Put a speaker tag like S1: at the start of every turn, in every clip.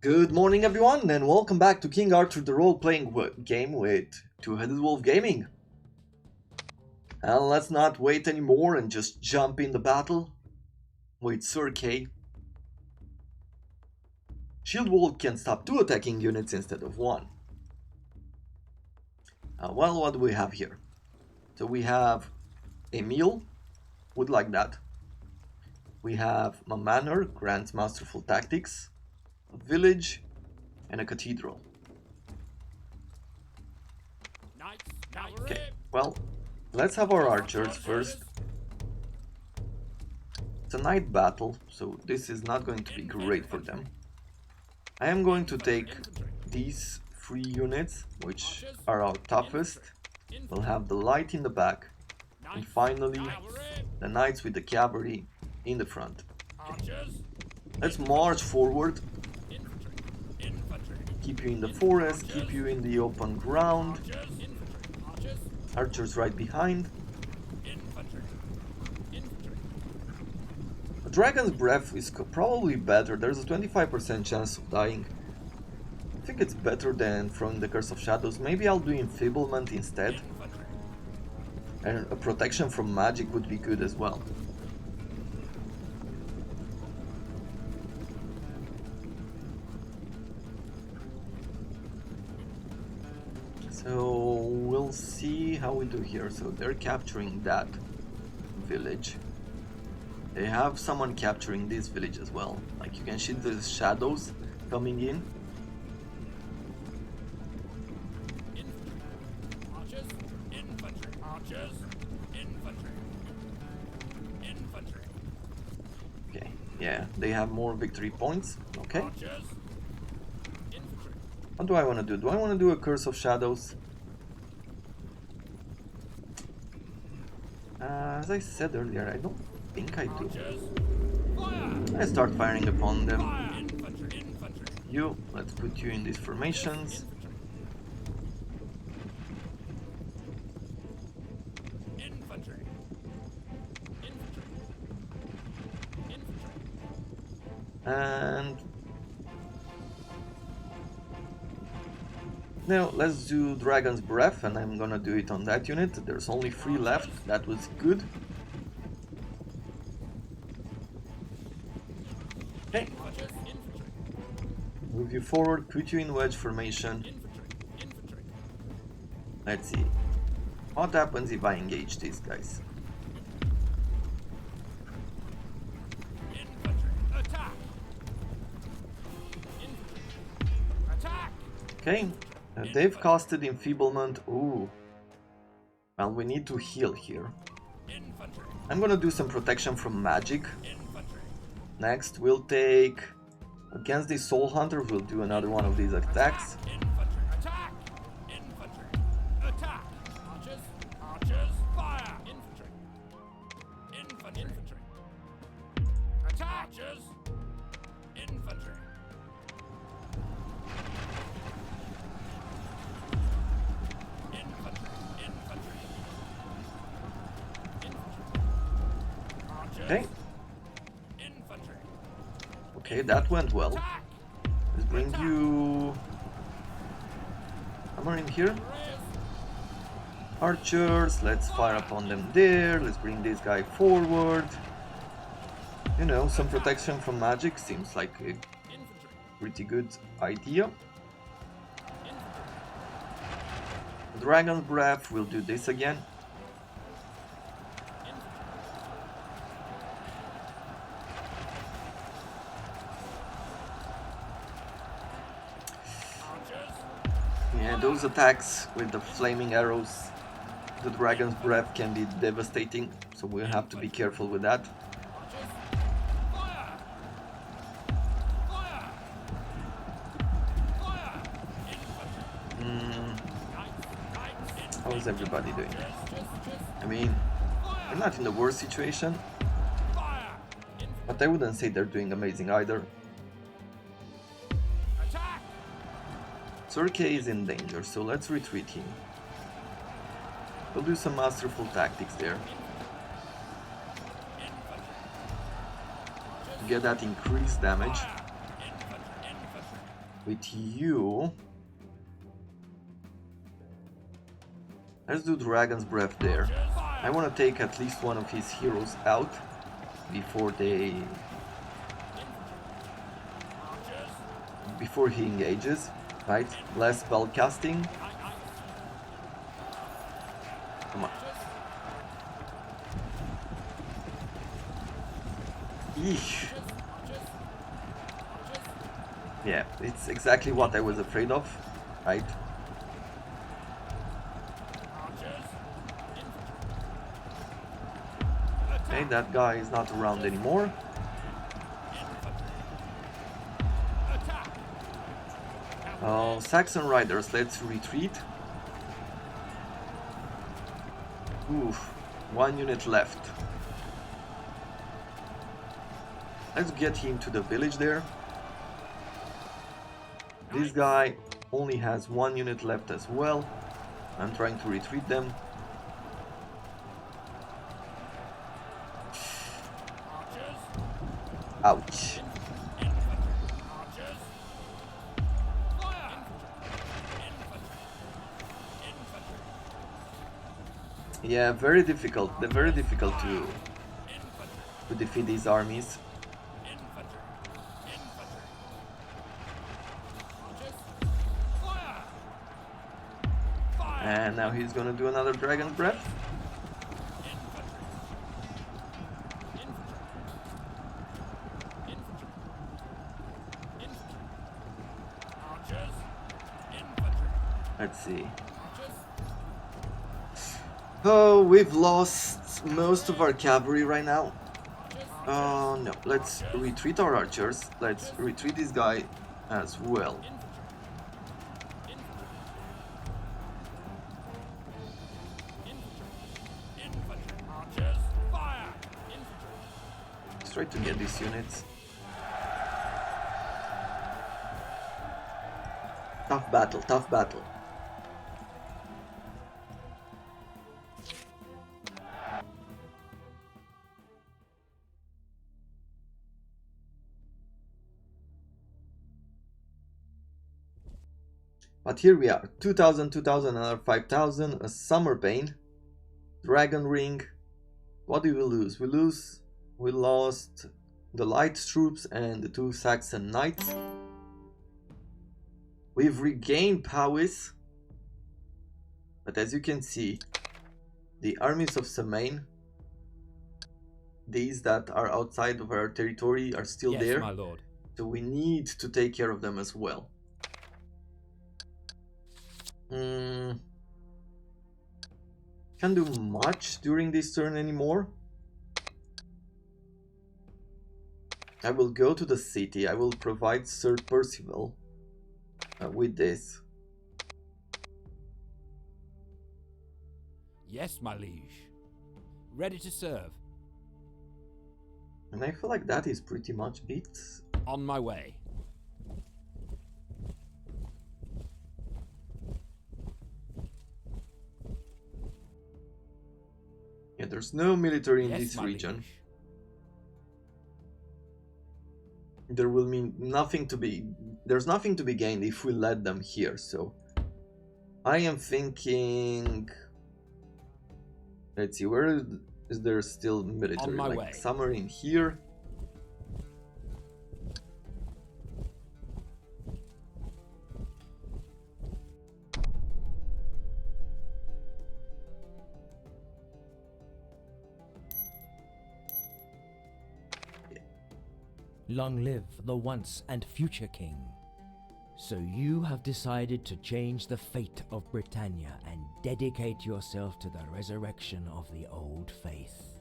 S1: Good morning everyone and welcome back to King Arthur the role-playing game with Two-Headed Wolf Gaming. And let's not wait anymore and just jump in the battle with Sir Kay. Shield Wall can stop 2 attacking units instead of 1. Well, what do we have here? So we have a meal, would like that. We have a manor, grants masterful tactics, a village, and a cathedral. Okay, well, let's have our archers first. It's a night battle, so this is not going to be great for them. I am going to take these 3 units, which are our toughest. We'll have the light in the back, and finally the knights with the cavalry in the front. Okay. Let's march forward. Keep you in the forest, keep you in the open ground. Archers right behind. A dragon's breath is probably better. There's a 25% chance of dying. I think it's better than throwing the Curse of Shadows. Maybe I'll do enfeeblement instead. And a protection from magic would be good as well. So we'll see how we do here. So they're capturing that village. They have someone capturing this village as well. Like you can see the shadows coming in. Okay, yeah, they have more victory points. Okay. What do I want to do? Do I want to do a Curse of Shadows? As I said earlier, I don't think I do. I start firing upon them. You, let's put you in these formations. And now let's do Dragon's Breath, and I'm gonna do it on that unit. There's only 3 left. That was good. Okay. Move you forward, put you in wedge formation. Let's see. What happens if I engage these guys? Okay. They've casted enfeeblement. Ooh. Well, we need to heal here. I'm gonna do some protection from magic. Next, we'll take... Against the Soul Hunter, we'll do another one of these attacks. Okay. Okay, that went well. Let's bring you... Hammer in here. Archers, let's fire upon them there. Let's bring this guy forward. You know, some protection from magic seems like a pretty good idea. Dragon's Breath, we'll do this again. Yeah, those attacks with the flaming arrows, the Dragon's Breath can be devastating, so we'll have to be careful with that. How is everybody doing? I mean, they're not in the worst situation, but I wouldn't say they're doing amazing either. Sir Kay is in danger, so let's retreat him. We'll do some masterful tactics there. To get that increased damage. with you. Let's do Dragon's Breath there. I want to take at least one of his heroes out before he engages, right? Less spell casting. Come on. Eesh. Yeah, it's exactly what I was afraid of, right? Okay, that guy is not around anymore. Saxon Riders, let's retreat. Oof, 1 unit left. Let's get him to the village there. This guy only has 1 unit left as well. I'm trying to retreat them. Ouch. Yeah, very difficult. They're very difficult to defeat these armies. And now he's gonna do another Dragon's Breath. Let's see. Oh, we've lost most of our cavalry right now. No, let's retreat our archers. Let's retreat this guy as well. Let's try to get these units. Tough battle, tough battle. But here we are, 2000, 2000, another 5000, a Summer Bane, Dragon Ring. What did we lose? We lost the light troops and the 2 Saxon knights. We've regained Powys, but as you can see, the armies of Semaine, these that are outside of our territory, are still there.
S2: My lord.
S1: So we need to take care of them as well. Can't do much during this turn anymore. I will go to the city. I will provide Sir Percival with this.
S2: Yes, my liege. Ready to serve.
S1: And I feel like that is pretty much it.
S2: On my way.
S1: Yeah, there's no military in this
S2: my
S1: region.
S2: liege.
S1: There will mean nothing to be... There's nothing to be gained if we let them here, so... I am thinking... Let's see, where is there still military?
S2: On my
S1: like
S2: way.
S1: Somewhere in here?
S3: Long live the once and future king. So you have decided to change the fate of Britannia and dedicate yourself to the resurrection of the old faith.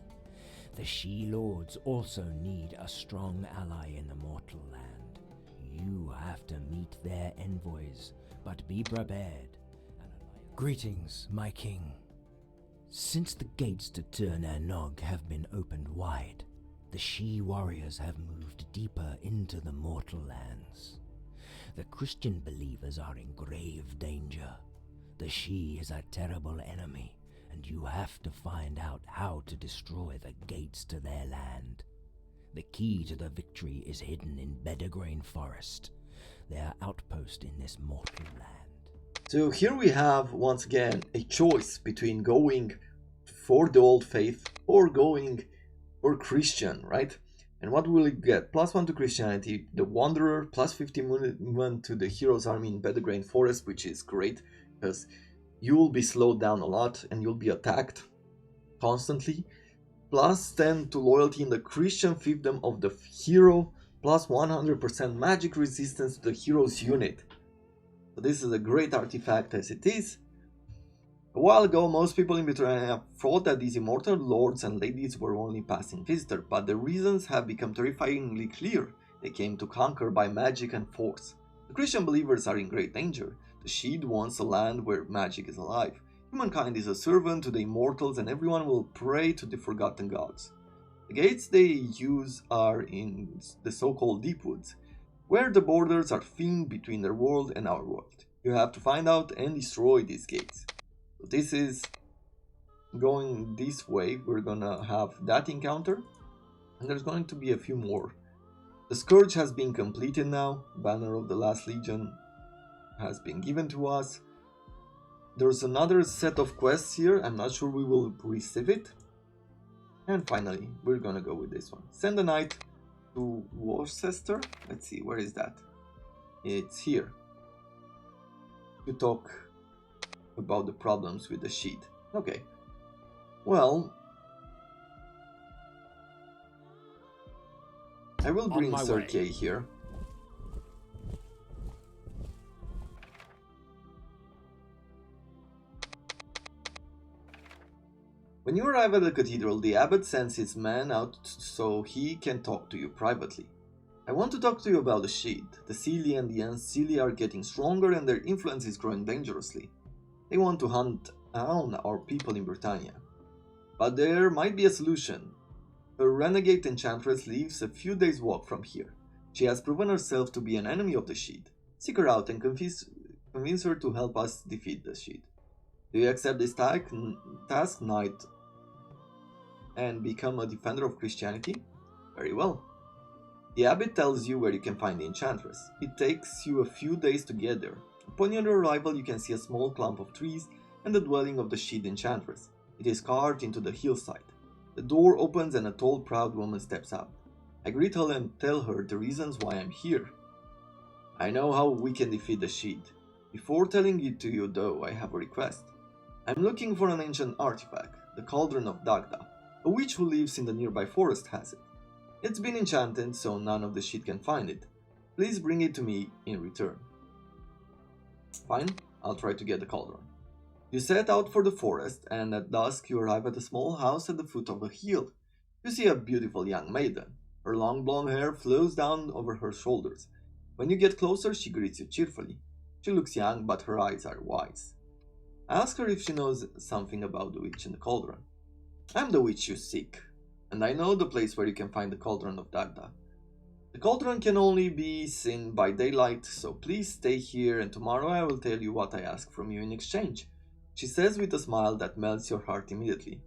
S3: The She-Lords also need a strong ally in the mortal land. You have to meet their envoys, but be prepared. Greetings, my king. Since the gates to Tir Nog have been opened wide, the She-Warriors have moved deeper into the mortal lands. The Christian believers are in grave danger. The She is a terrible enemy, and you have to find out how to destroy the gates to their land. The key to the victory is hidden in Beddergrain Forest, their outpost in this mortal land.
S1: So here we have, once again, a choice between going for the old faith or going for Christian, right? And what will we get? +1 to Christianity, the Wanderer, +50 movement to the Hero's Army in Bedegrain Forest, which is great, because you will be slowed down a lot and you'll be attacked constantly. +10 to loyalty in the Christian fiefdom of the hero, +100% magic resistance to the hero's unit. So this is a great artifact as it is. A while ago, most people in Britannia thought that these immortal lords and ladies were only passing visitors, but the reasons have become terrifyingly clear. They came to conquer by magic and force. The Christian believers are in great danger. The Sheed wants a land where magic is alive. Humankind is a servant to the immortals and everyone will pray to the forgotten gods. The gates they use are in the so-called Deep Woods, where the borders are thin between their world and our world. You have to find out and destroy these gates. So this is going this way. We're gonna have that encounter, and there's going to be a few more. The Scourge has been completed now. Banner of the Last Legion has been given to us. There's another set of quests here. I'm not sure we will receive it. And finally, we're gonna go with this one. Send a knight to Worcester. Let's see, where is that? It's here. To talk about the problems with the Sheed. Okay. Well, I will bring Sir Kay here. When you arrive at the cathedral, the abbot sends his man out so he can talk to you privately. I want to talk to you about the Sheed. The Seelie and the Unseelie are getting stronger and their influence is growing dangerously. They want to hunt down our people in Britannia. But there might be a solution. A renegade enchantress lives a few days' walk from here. She has proven herself to be an enemy of the Sheed. Seek her out and convince her to help us defeat the Sheed. Do you accept this task, knight, and become a defender of Christianity? Very well. The abbot tells you where you can find the enchantress. It takes you a few days to get there. Upon your arrival, you can see a small clump of trees and the dwelling of the Sheed enchantress. It is carved into the hillside. The door opens and a tall, proud woman steps out. I greet her and tell her the reasons why I'm here. I know how we can defeat the Sheed. Before telling it to you, though, I have a request. I'm looking for an ancient artifact, the Cauldron of Dagda. A witch who lives in the nearby forest has it. It's been enchanted, so none of the Sheed can find it. Please bring it to me in return. Fine, I'll try to get the cauldron. You set out for the forest, and at dusk you arrive at a small house at the foot of a hill. You see a beautiful young maiden. Her long blonde hair flows down over her shoulders. When you get closer, she greets you cheerfully. She looks young, but her eyes are wise. I ask her if she knows something about the witch in the cauldron. I'm the witch you seek, and I know the place where you can find the Cauldron of Dagda. The cauldron can only be seen by daylight, so please stay here and tomorrow I will tell you what I ask from you in exchange, she says with a smile that melts your heart immediately.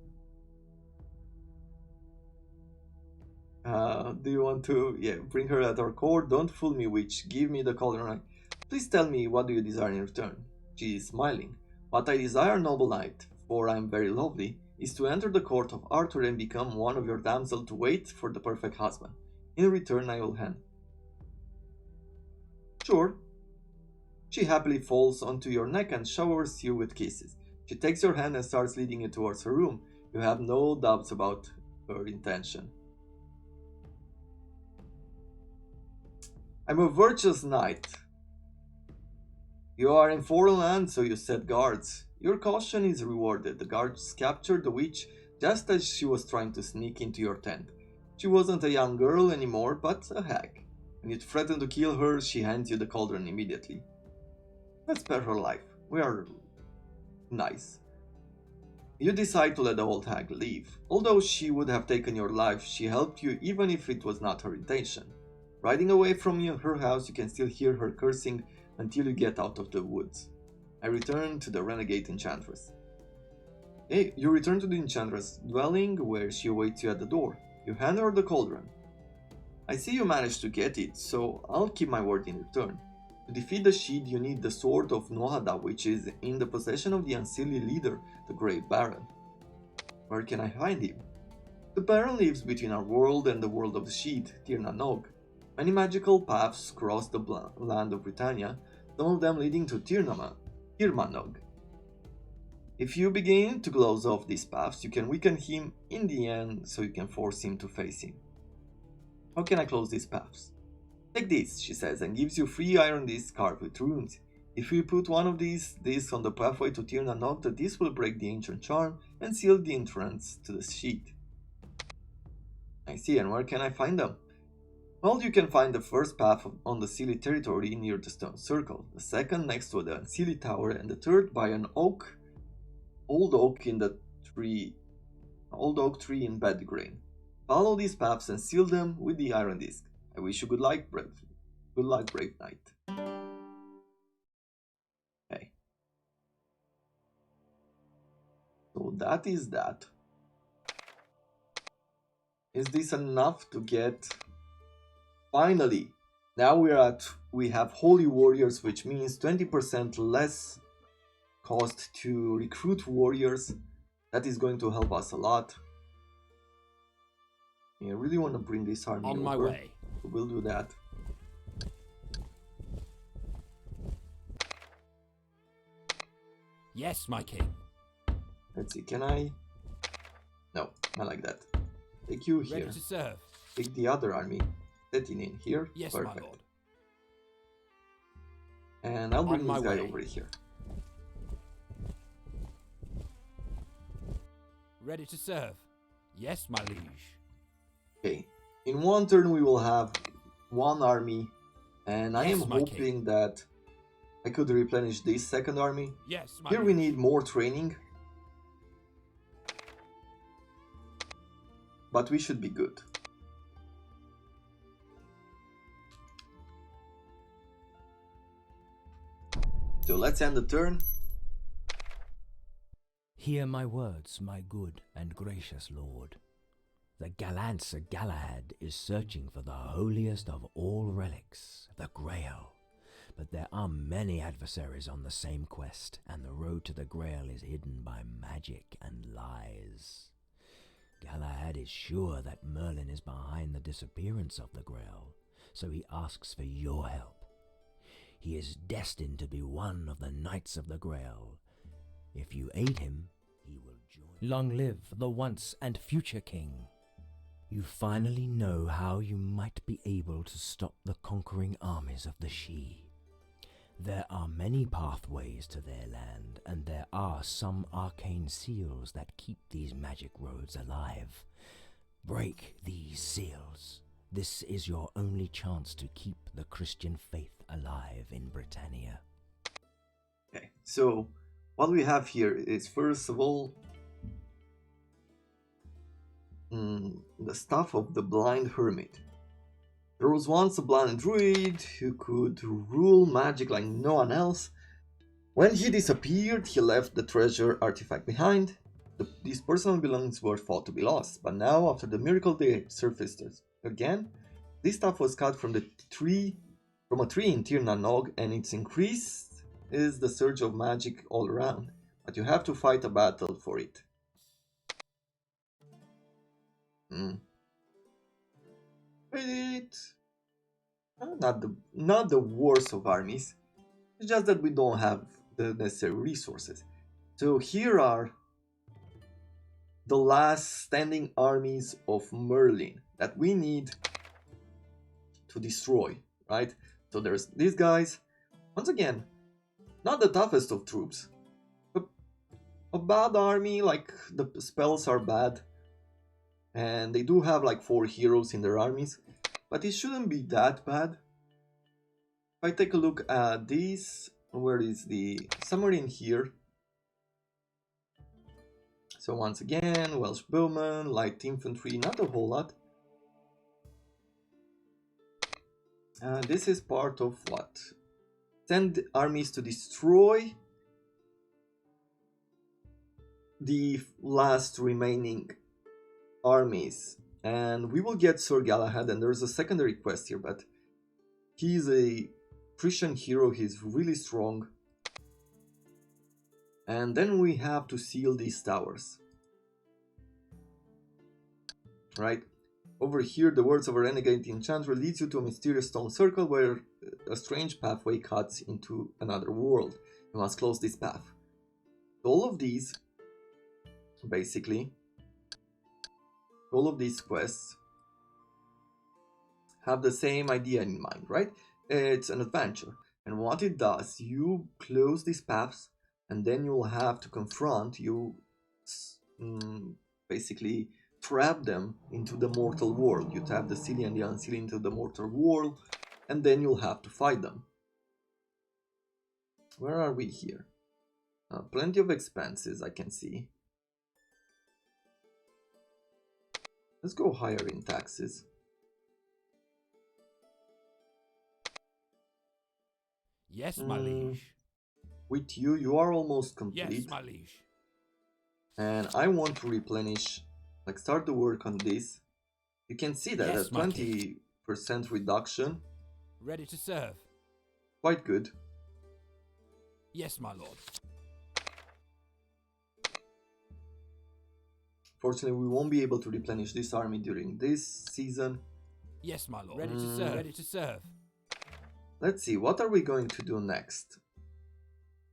S1: Do you want to bring her at our court? Don't fool me, witch. Give me the cauldron. Please tell me, what do you desire in return? She is smiling. What I desire, noble knight, for I am very lovely, is to enter the court of Arthur and become one of your damsels to wait for the perfect husband. In return, I will hand. Sure. She happily falls onto your neck and showers you with kisses. She takes your hand and starts leading you towards her room. You have no doubts about her intention. I'm a virtuous knight. You are in foreign land, so you set guards. Your caution is rewarded. The guards captured the witch just as she was trying to sneak into your tent. She wasn't a young girl anymore, but a hag. When you threaten to kill her, she hands you the cauldron immediately. Let's spare her life. We are nice. You decide to let the old hag leave. Although she would have taken your life, she helped you even if it was not her intention. Riding away from her house, you can still hear her cursing until you get out of the woods. I return to the renegade enchantress. You return to the enchantress' dwelling where she awaits you at the door. You hand her the cauldron. I see you managed to get it, so I'll keep my word in return. To defeat the Sheed, you need the Sword of Nohada, which is in the possession of the Unseelie leader, the Great Baron. Where can I find him? The Baron lives between our world and the world of the Sheed, Tir na Nog. Many magical paths cross the land of Britannia, some of them leading to Tir ma Nog. If you begin to close off these paths, you can weaken him in the end, so you can force him to face him. How can I close these paths? Take this, she says, and gives you 3 iron discs carved with runes. If you put one of these discs on the pathway to Tir na Nog, the disc will break the ancient charm and seal the entrance to the Sheed. I see, and where can I find them? Well, you can find the first path on the Seelie territory near the stone circle, the second next to the Seelie tower, and the third by an old oak tree in Bedgrain. Follow these paths and seal them with the iron disc. I wish you good luck, brave knight. Okay. So that is that. Is this enough to get... Finally! Now we have Holy Warriors, which means 20% less cost to recruit warriors. That is going to help us a lot. I really want to bring this army
S2: On
S1: over.
S2: my way.
S1: We'll do that.
S2: Yes, my king.
S1: Let's see, can I? No, not like that. Take you here.
S2: Ready to serve.
S1: Take the other army. Set it in here.
S2: Yes,
S1: Perfect.
S2: my lord.
S1: And I'll bring
S2: On
S1: this
S2: my
S1: guy
S2: way.
S1: over here.
S2: Ready to serve. Yes, my liege.
S1: Okay, in one turn we will have one army, and I
S2: Yes,
S1: am
S2: my
S1: hoping that I could replenish this second army.
S2: Yes, my
S1: Here
S2: liege.
S1: we need more training, but we should be good. So let's end the turn.
S3: Hear my words, my good and gracious lord. The gallant Sir Galahad is searching for the holiest of all relics, the Grail. But there are many adversaries on the same quest, and the road to the Grail is hidden by magic and lies. Galahad is sure that Merlin is behind the disappearance of the Grail, so he asks for your help. He is destined to be one of the Knights of the Grail. If you aid him, he will join. Long live the once and future king. You finally know how you might be able to stop the conquering armies of the Sidhe. There are many pathways to their land, and there are some arcane seals that keep these magic roads alive. Break these seals. This is your only chance to keep the Christian faith alive in Britannia.
S1: Okay, so what we have here is, first of all, the stuff of the blind hermit. There was once a blind druid who could rule magic like no one else. When he disappeared, he left the treasure artifact behind. These personal belongings were thought to be lost, but now, after the miracle, they surfaced again. This stuff was cut from a tree in Tir na Nog, and its increase is the surge of magic all around. But you have to fight a battle for it. Not the worst of armies. It's just that we don't have the necessary resources. So here are the last standing armies of Merlin that we need to destroy, right? So there's these guys. Once again, not the toughest of troops. A bad army, like the spells are bad. And they do have like 4 heroes in their armies. But it shouldn't be that bad. If I take a look at this, where is the... somewhere in here. So once again, Welsh Bowmen, Light Infantry, not a whole lot. This is part of what? Send armies to destroy the last remaining armies And we will get Sir Galahad, and there's a secondary quest here, but he's a Christian hero, he's really strong. And then we have to seal these towers. Right? Over here, the words of a renegade enchanter leads you to a mysterious stone circle where a strange pathway cuts into another world. You must close this path. All of these, basically, all of these quests have the same idea in mind, right? It's an adventure. And what it does, you close these paths, and then you'll have to confront, basically trap them into the mortal world. You trap the silly and the unsilly into the mortal world, and then you'll have to fight them. Where are we here? Plenty of expenses, I can see. Let's go higher in taxes.
S2: Yes, my liege.
S1: With you, you are almost complete.
S2: Yes, my liege.
S1: And I want to replenish, like start the work on this. You can see that
S2: Yes,
S1: a 20% reduction.
S2: Ready to serve.
S1: Quite good.
S2: Yes, my lord.
S1: Fortunately, we won't be able to replenish this army during this season.
S2: Yes, my lord. Ready to serve. Ready to serve.
S1: Let's see, what are we going to do next?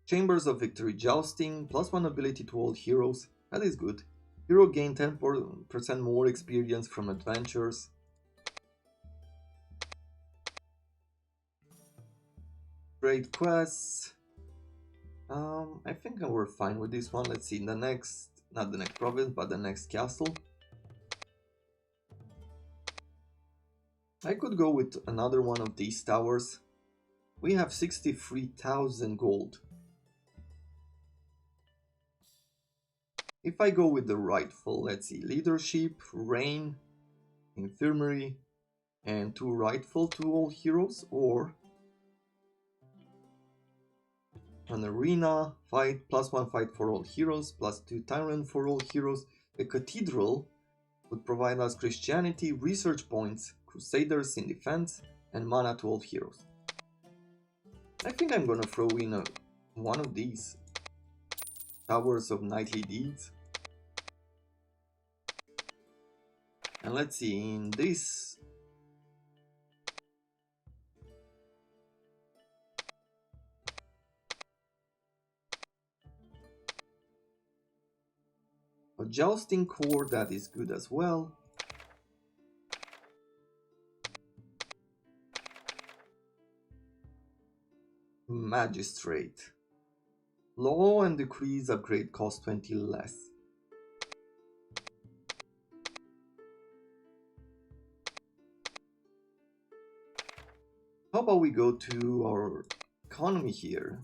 S1: Chambers of Victory Jousting, +1 ability to all heroes. That is good. Hero gain 10% more experience from adventures. Trade quests. I think we're fine with this one. Let's see, in the next, not the next province, but the next castle. I could go with another one of these towers. We have 63,000 gold. If I go with the Rightful, let's see, Leadership, Reign, Infirmary, and 2 Rightful to all heroes, or an Arena, fight, +1 fight for all heroes, +2 Tyrant for all heroes. A Cathedral would provide us Christianity, research points, Crusaders in defense, and mana to all heroes. I think I'm gonna throw in one of these Towers of Knightly Deeds. And let's see, in this a Jousting Core, that is good as well. Magistrate. Law and Decrees upgrade cost 20 less. How about we go to our economy here?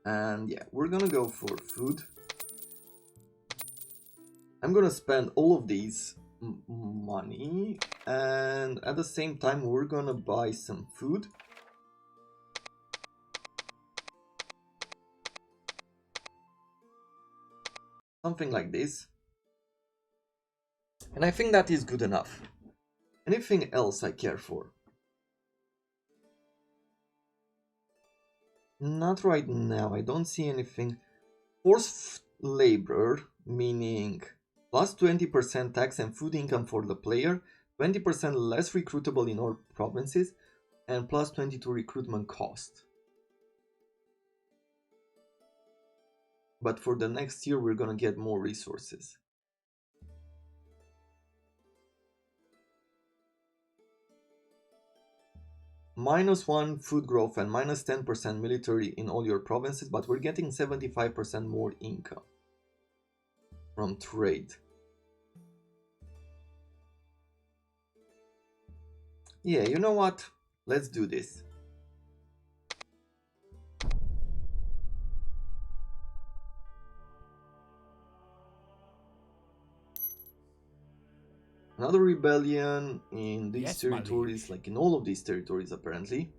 S1: And yeah, we're gonna go for food. I'm gonna spend all of these money, and at the same time we're gonna buy some food. Something like this. And I think that is good enough. Anything else I care for? Not right now, I don't see anything. Forced labor, meaning plus 20% tax and food income for the player, 20% less recruitable in all provinces, and plus 22 recruitment cost. But for the next year, we're gonna get more resources. -1 food growth and -10% military in all your provinces, but we're getting 75% more income from trade. Yeah, you know what? Let's do this. Another rebellion in these territories, like in all of these territories apparently.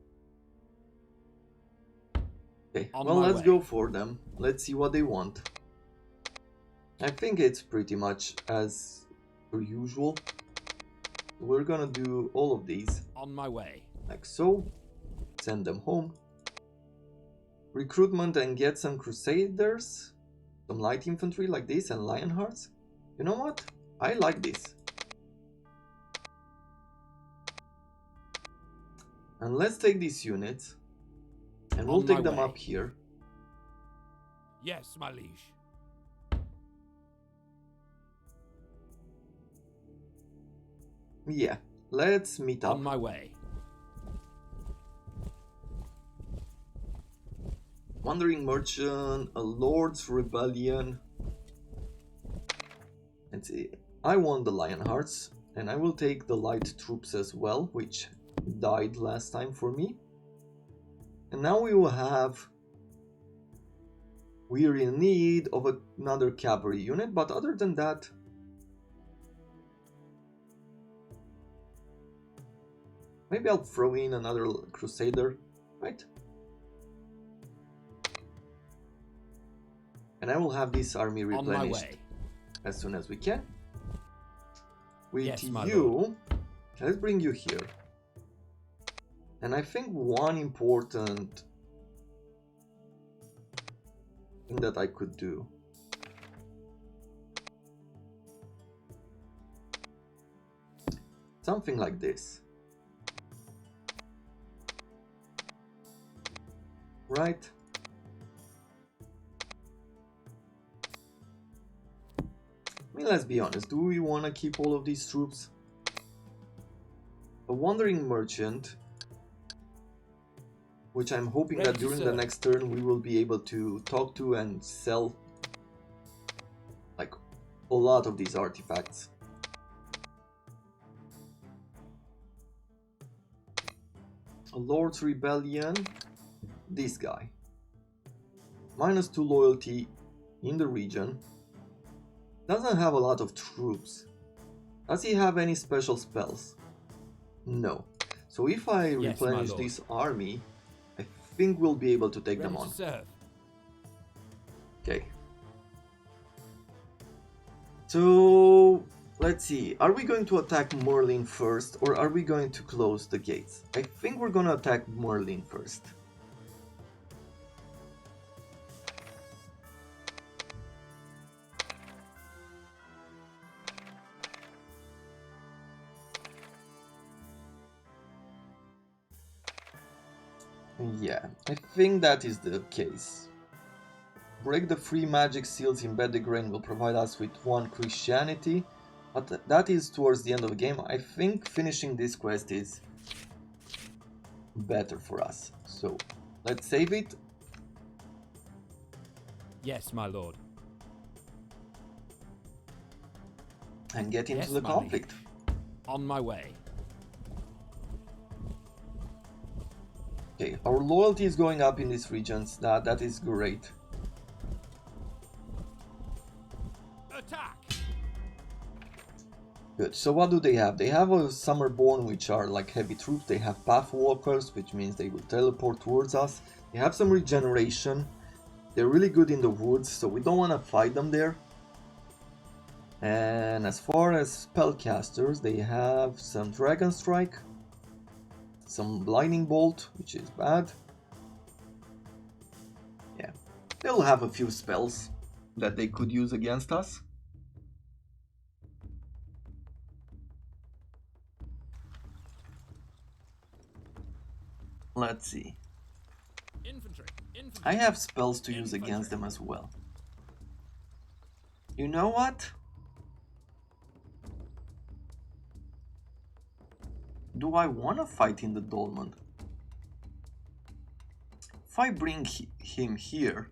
S1: Okay,
S2: On
S1: well,
S2: my
S1: let's
S2: way.
S1: go for them. Let's see what they want. I think it's pretty much as per usual. We're gonna do all of these
S2: On my way.
S1: like so. Send them home. Recruitment and get some crusaders. Some light infantry like this and lion hearts. You know what? I like this. And let's take these units. And we'll
S2: On
S1: take
S2: my
S1: them
S2: way.
S1: up here.
S2: Yes, my liege.
S1: Yeah, let's meet up.
S2: On my way.
S1: Wandering Merchant, a Lord's Rebellion. Let's see. I want the Lion Hearts, and I will take the light troops as well, which died last time for me. And now we will have... We're in need of another cavalry unit, but other than that... Maybe I'll throw in another Crusader, right? And I will have this army
S2: On my
S1: replenished
S2: way.
S1: as soon as we can. With
S2: Yes, my
S1: you, let's bring you here. And I think one important thing that I could do. Something like this. Right? I mean, let's be honest, do we want to keep all of these troops? A wandering merchant, which I'm hoping
S2: Ready
S1: that
S2: to
S1: during the
S2: serve.
S1: next turn we will be able to talk to and sell like a lot of these artifacts. A Lord's Rebellion, this guy. -2 loyalty in the region. Doesn't have a lot of troops. Does he have any special spells? No. So if I
S2: Yes, my
S1: replenish
S2: lord.
S1: this army, I think we'll be able to take
S2: Ready
S1: them
S2: to
S1: on.
S2: serve.
S1: Okay. So let's see. Are we going to attack Merlin first, or are we going to close the gates? I think we're gonna attack Merlin first. Yeah, I think that is the case. Break the free magic seals in Grain will provide us with 1 Christianity, but that is towards the end of the game. I think finishing this quest is better for us. So let's save it.
S2: Yes, my lord.
S1: And get into
S2: Yes,
S1: the
S2: my
S1: conflict.
S2: liege. On my way.
S1: Okay, our loyalty is going up in these regions. That is great.
S2: Attack!
S1: Good. So what do they have? They have a Summerborn, which are like heavy troops. They have Pathwalkers, which means they will teleport towards us. They have some regeneration. They're really good in the woods, so we don't want to fight them there. And as far as spellcasters, they have some Dragon Strike, some Lightning Bolt, which is bad. Yeah, they'll have a few spells that they could use against us. Let's see.
S2: Infantry. Infantry.
S1: I have spells to use against them as well. You know what? Do I want to fight in the Dolmen? If I bring him here,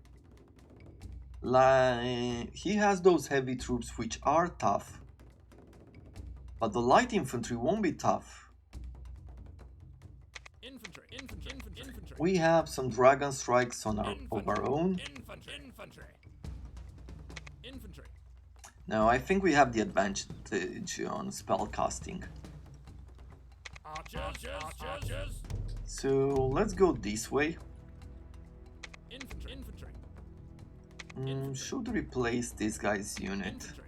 S1: like, he has those heavy troops which are tough, but the light infantry won't be tough.
S2: Infantry. Infantry. Infantry. Infantry.
S1: We have some dragon strikes on of our own.
S2: Infantry. Infantry. Infantry.
S1: Now I think we have the advantage on spell casting.
S2: Archers. Archers. Archers.
S1: So let's go this way. Should replace this guy's unit
S2: Infantry.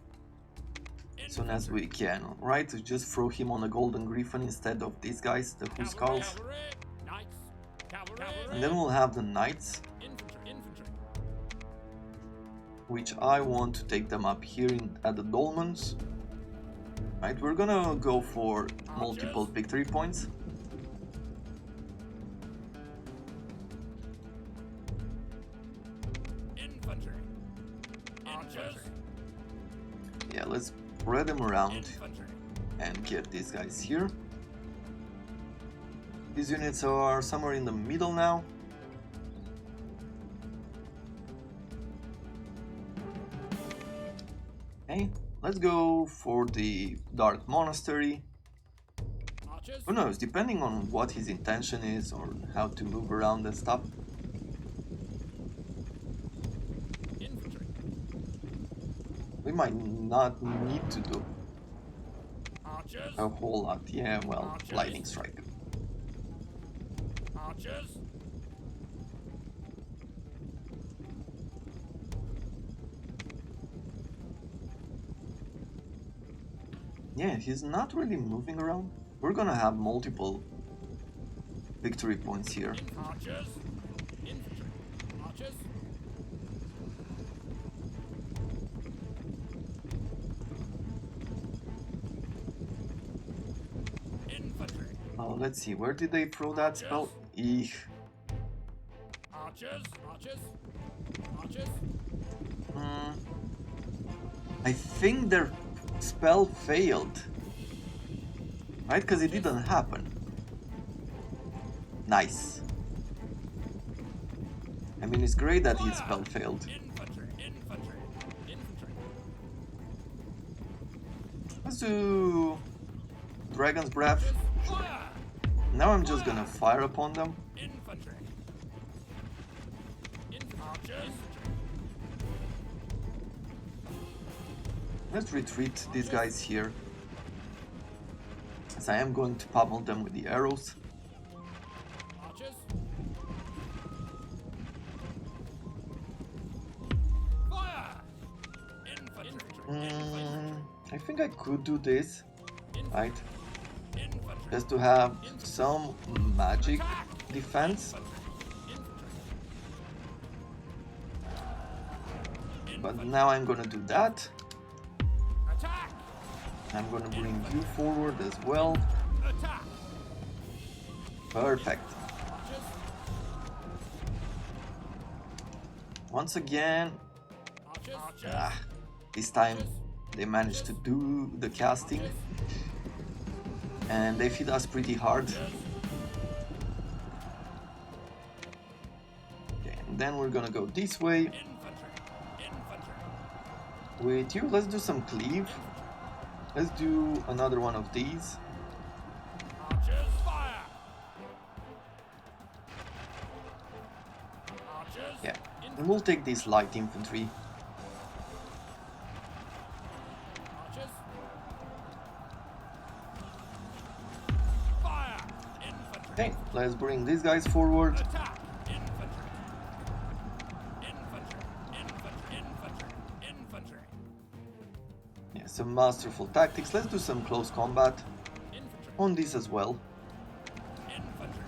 S1: as soon as we can, right? To just throw him on a golden griffin instead of these guys, the Huskarls.
S2: Cavalry. Knights. Cavalry.
S1: And then we'll have the knights,
S2: Infantry. Infantry.
S1: which I want to take them up here at the dolmens. Right, we're gonna go for multiple victory points.
S2: Infantry. Archers.
S1: Yeah, let's spread them around
S2: Infantry.
S1: and get these guys here. These units are somewhere in the middle now. Okay, let's go for the Dark Monastery.
S2: Archers.
S1: Who knows, depending on what his intention is or how to move around and stuff.
S2: Infantry.
S1: We might not need to do
S2: Archers.
S1: a whole lot. Yeah, well, lightning strike.
S2: Archers.
S1: Yeah, he's not really moving around. We're gonna have multiple victory points here.
S2: Archers. Infantry. Archers. Infantry.
S1: Oh, let's see, where did they throw that spell? Eek.
S2: Archers. Archers. Archers.
S1: I think their spell failed. Right? Because it didn't happen. Nice. I mean, it's great that his spell failed.
S2: Infantry. Infantry. Infantry.
S1: Let's do Dragon's Breath.
S2: Fire.
S1: Now I'm just gonna fire upon them.
S2: Infantry. Archers.
S1: Let's retreat these guys here, as I am going to pummel them with the arrows.
S2: Archers. Fire. Infantry.
S1: I think I could do this, right?
S2: Infantry.
S1: Just to have some magic defense. But now I'm gonna do that.
S2: Attack.
S1: I'm gonna bring you forward as well.
S2: Attack.
S1: Perfect.
S2: Archers.
S1: Once again,
S2: Archers.
S1: this time they managed to do the casting. And they hit us pretty hard. Okay, and then we're gonna go this way.
S2: Infantry. Infantry.
S1: With you, let's do some cleave. Let's do another one of these.
S2: Archers. Fire. Archers.
S1: Yeah, and we'll take this light infantry.
S2: Archers. Fire. Infantry.
S1: Okay, let's bring these guys forward.
S2: Attack. Infantry. Infantry. Infantry. Infantry. Infantry.
S1: Yeah, some masterful tactics. Let's do some close combat
S2: Infantry.
S1: on this as well.
S2: Infantry.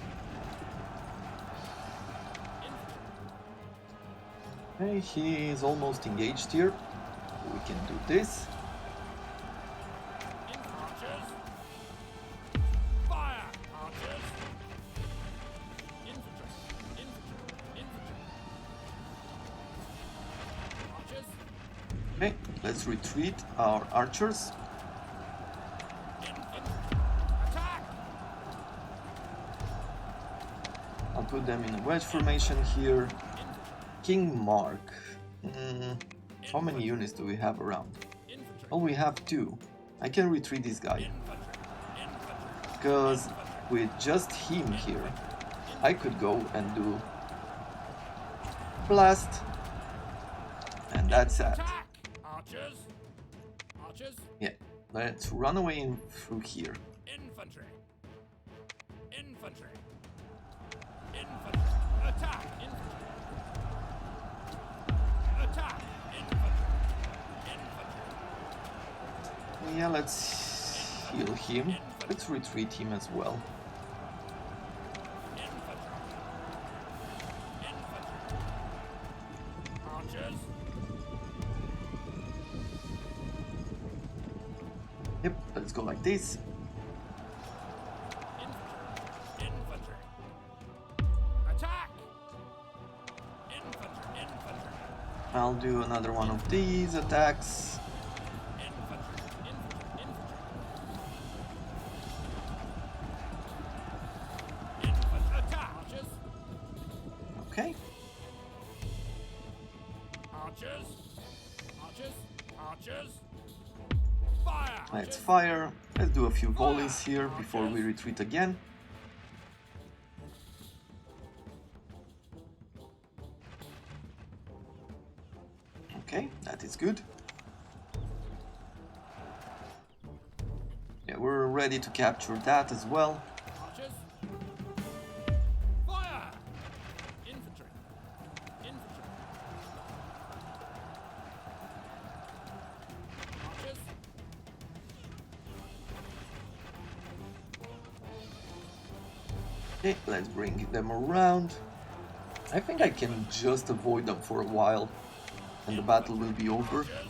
S1: Okay,
S2: Infantry.
S1: he is almost engaged here. We can do this.
S2: Archers. Fire. Archers. Infantry. Infantry. Infantry. Archers.
S1: Okay, let's retreat our archers.
S2: Infantry. Attack.
S1: I'll put them in a wedge formation here. King Mark. How many units do we have around?
S2: Infantry.
S1: Oh, we have 2. I can retreat this guy.
S2: Infantry. Infantry.
S1: Because with just him here, I could go and do blast. And that's it.
S2: Attack. Archers. Archers.
S1: Yeah, let's run away in through here.
S2: Infantry. Infantry. Infantry. Attack. Infantry. Attack! Infantry! Infantry!
S1: Yeah, let's heal him. Let's retreat him as well.
S2: Infantry! Infantry! Archers!
S1: Yep, let's go like this.
S2: Infantry! Attack! Infantry! Infantry!
S1: I'll do another one of these attacks.
S2: Infantry! Infantry! Infantry! Infantry! Attack! Archers!
S1: Okay.
S2: Archers! Archers! Archers! Fire!
S1: Let's fire. Let's do a few volleys here before we retreat again. Okay, that is good. Yeah, we're ready to capture that as well.
S2: Archers! Fire! Infantry! Infantry! Archers!
S1: Okay, let's bring them around. I think I can just avoid them for a while and the battle will be over.
S2: Archers!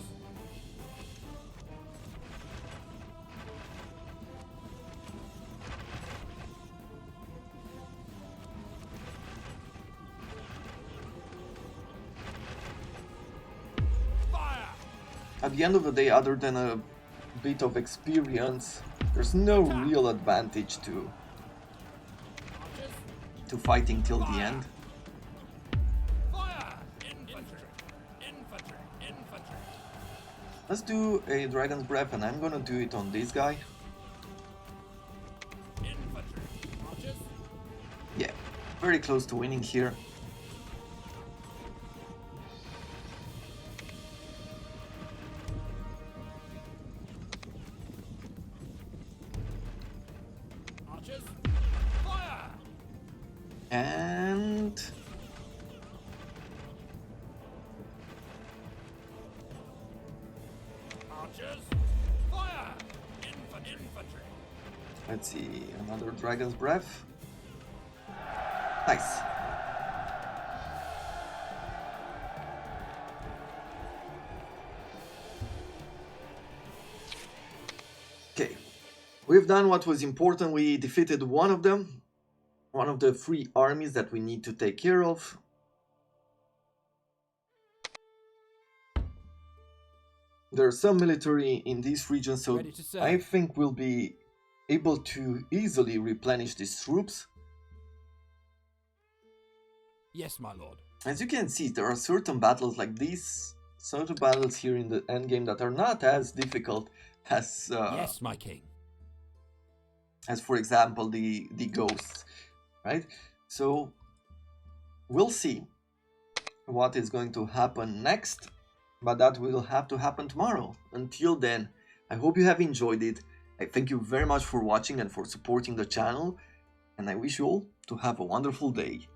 S2: Fire!
S1: At the end of the day, other than a bit of experience, there's no real advantage
S2: Archers!
S1: to fighting till the end.
S2: Fire! Infantry! Infantry! Infantry!
S1: Let's do a Dragon's Breath and I'm gonna do it on this guy.
S2: Infantry! Archers!
S1: Yeah, very close to winning here.
S2: Archers! Fire!
S1: And
S2: Archers! Fire! Infantry!
S1: let's see, another Dragon's Breath. Nice. Okay, we've done what was important. We defeated one of them, one of the 3 armies that we need to take care of. There's some military in this region, so
S2: Ready to serve.
S1: I think we'll be able to easily replenish these troops.
S2: Yes, my lord.
S1: As you can see, there are certain battles like these, certain battles here in the endgame that are not as difficult as,
S2: Yes, my king.
S1: as for example, the ghosts, right? So we'll see what is going to happen next, but that will have to happen tomorrow. Until then, I hope you have enjoyed it. I thank you very much for watching and for supporting the channel, and I wish you all to have a wonderful day.